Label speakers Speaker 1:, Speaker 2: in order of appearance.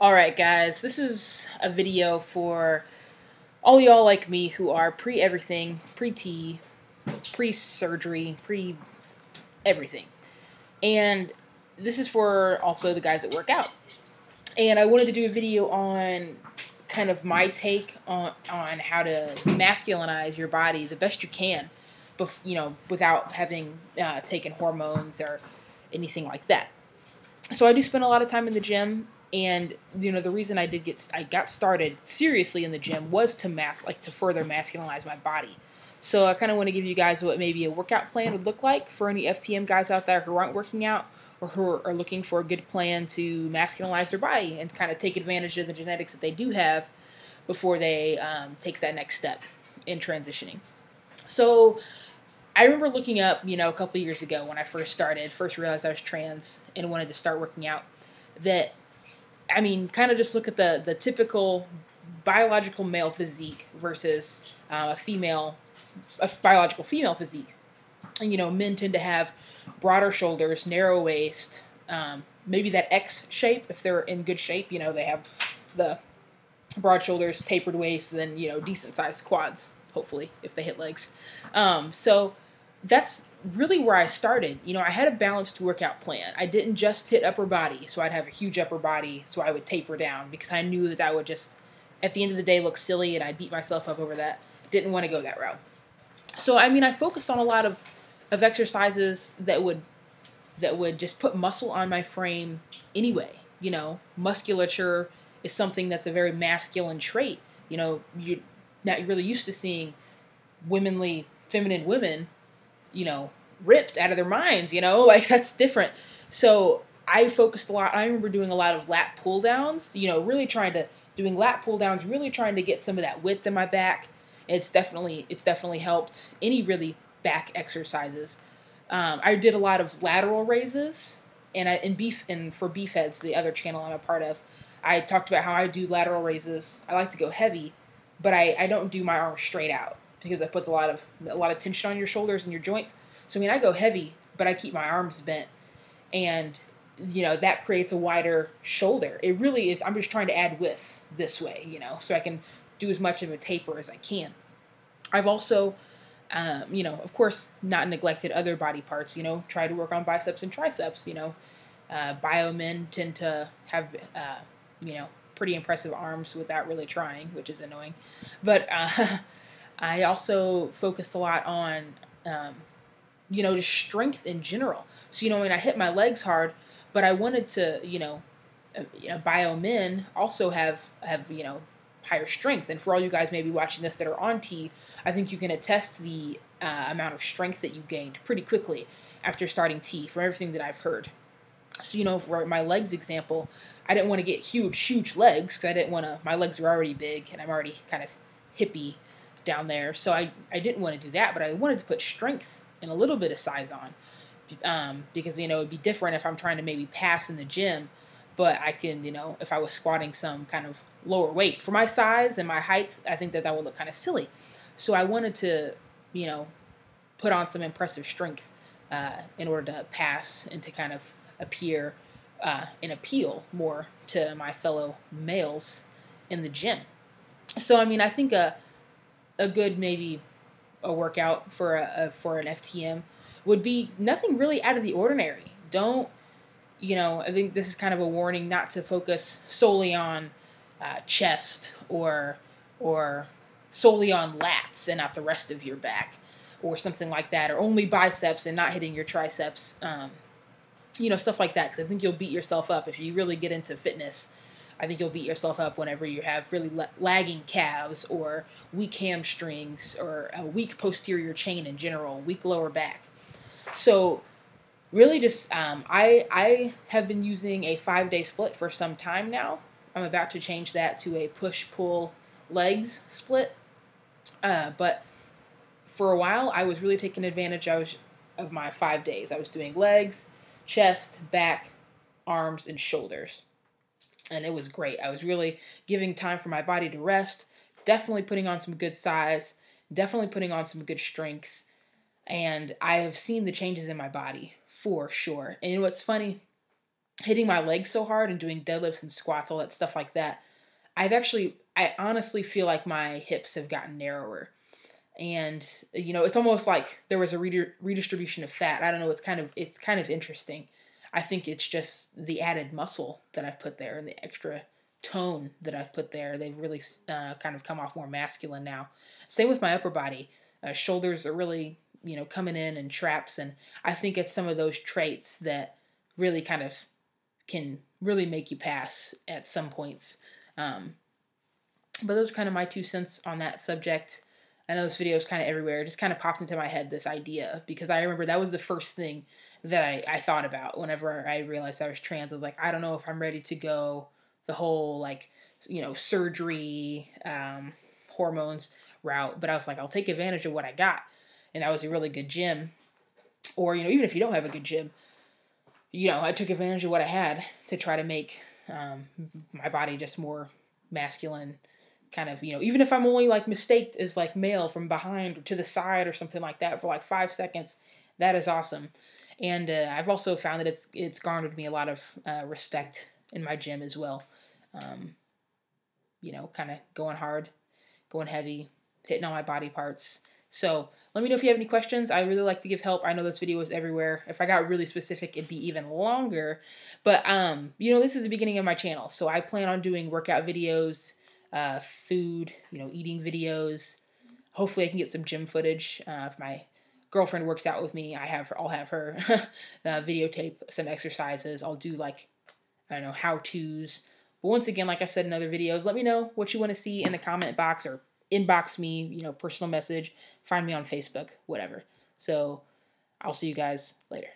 Speaker 1: Alright guys, this is a video for all y'all like me who are pre-everything, pre-T, pre-surgery, pre-everything. And this is for also the guys that work out. And I wanted to do a video on kind of my take on how to masculinize your body the best you can, without having taken hormones or anything like that. So I do spend a lot of time in the gym. And the reason I got started seriously in the gym was to further masculinize my body. So I kind of want to give you guys what maybe a workout plan would look like for any FTM guys out there who aren't working out or who are looking for a good plan to masculinize their body and kind of take advantage of the genetics that they do have before they take that next step in transitioning. So I remember looking up, a couple years ago when I first realized I was trans and wanted to start working out, that kind of just look at the typical biological male physique versus a biological female physique. And, men tend to have broader shoulders, narrow waist, maybe that X shape if they're in good shape. They have the broad shoulders, tapered waist, and then, decent sized quads, hopefully, if they hit legs. So that's really where I started. I had a balanced workout plan. I didn't just hit upper body, so I'd have a huge upper body, so I would taper down because I knew that would just, at the end of the day, look silly, and I'd beat myself up over that. Didn't want to go that route. So, I focused on a lot of exercises that would just put muscle on my frame anyway. Musculature is something that's a very masculine trait. You're not really used to seeing feminine women ripped out of their minds, that's different. So I focused a lot. I remember doing a lot of lat pull downs, really trying to get some of that width in my back. It's definitely helped any really back exercises. I did a lot of lateral raises, and for Beef Heads, the other channel I'm a part of, I talked about how I do lateral raises. I like to go heavy, but I don't do my arms straight out, because that puts a lot of tension on your shoulders and your joints. So I go heavy, but I keep my arms bent, and that creates a wider shoulder. It really is. I'm just trying to add width this way, so I can do as much of a taper as I can. I've also, of course, not neglected other body parts. Try to work on biceps and triceps. Bio men tend to have, pretty impressive arms without really trying, which is annoying, but. I also focused a lot on, just strength in general. So, I hit my legs hard, but I wanted to, bio men also have higher strength. And for all you guys maybe watching this that are on T, I think you can attest to the amount of strength that you gained pretty quickly after starting T from everything that I've heard. So, for my legs example, I didn't want to get huge legs because I didn't want to, my legs were already big and I'm already kind of hippie down there, so I didn't want to do that, but I wanted to put strength and a little bit of size on, because it'd be different if I'm trying to maybe pass in the gym, but I can, if I was squatting some kind of lower weight for my size and my height, I think that would look kind of silly. So I wanted to, put on some impressive strength in order to pass and to kind of appear and appeal more to my fellow males in the gym. So I think a good maybe a workout for an FTM would be nothing really out of the ordinary. Don't, I think this is kind of a warning not to focus solely on chest or solely on lats and not the rest of your back or something like that, or only biceps and not hitting your triceps, stuff like that, because I think you'll beat yourself up if you really get into fitness. I think you'll beat yourself up whenever you have really lagging calves or weak hamstrings or a weak posterior chain in general, weak lower back. So really just, I have been using a 5-day split for some time now. I'm about to change that to a push-pull legs split. But for a while, I was really taking advantage of my 5 days. I was doing legs, chest, back, arms, and shoulders. And it was great. I was really giving time for my body to rest, definitely putting on some good size, definitely putting on some good strength. And I have seen the changes in my body for sure. And what's funny hitting my legs so hard and doing deadlifts and squats, all that stuff like that, I honestly feel like my hips have gotten narrower. And, it's almost like there was a redistribution of fat. I don't know. It's kind of interesting. I think it's just the added muscle that I've put there and the extra tone that I've put there. They've really kind of come off more masculine now. Same with my upper body. Shoulders are really, coming in traps. And I think it's some of those traits that really kind of can really make you pass at some points. But those are kind of my 2 cents on that subject. I know this video is kind of everywhere. It just kind of popped into my head, this idea, because I remember that was the first thing that I thought about whenever I realized I was trans. I was like, I don't know if I'm ready to go the whole, like, surgery, hormones route. But I was like, I'll take advantage of what I got. And that was a really good gym. Or, even if you don't have a good gym, I took advantage of what I had to try to make my body just more masculine, kind of, even if I'm only like mistaked as like male from behind or to the side or something like that for like 5 seconds, that is awesome. And I've also found that it's garnered me a lot of respect in my gym as well. Kind of going hard, going heavy, hitting all my body parts. So let me know if you have any questions. I really like to give help. I know this video is everywhere. If I got really specific, it'd be even longer. But, this is the beginning of my channel. So I plan on doing workout videos, food, eating videos. Hopefully I can get some gym footage. If my girlfriend works out with me, I'll have her videotape some exercises. I'll do how-tos. But once again, like I said in other videos, let me know what you want to see in the comment box or inbox me, personal message, find me on Facebook, whatever. So I'll see you guys later.